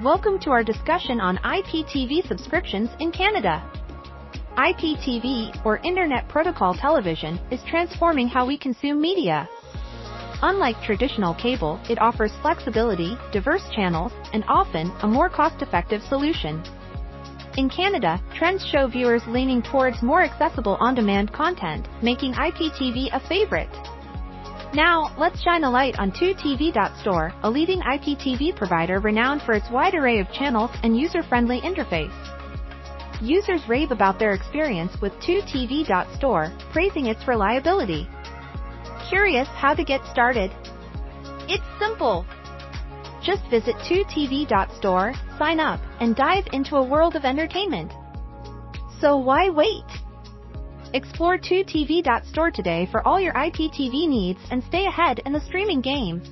Welcome to our discussion on IPTV subscriptions in Canada. IPTV, or Internet Protocol Television, is transforming how we consume media. Unlike traditional cable, it offers flexibility, diverse channels, and often, a more cost-effective solution. In Canada, trends show viewers leaning towards more accessible on-demand content, making IPTV a favorite. Now, let's shine a light on 2TV.store, a leading IPTV provider renowned for its wide array of channels and user-friendly interface. Users rave about their experience with 2TV.store, praising its reliability. Curious how to get started? It's simple. Just visit 2TV.store, sign up, and dive into a world of entertainment. So why wait? Explore 2TV.store today for all your IPTV needs and stay ahead in the streaming game.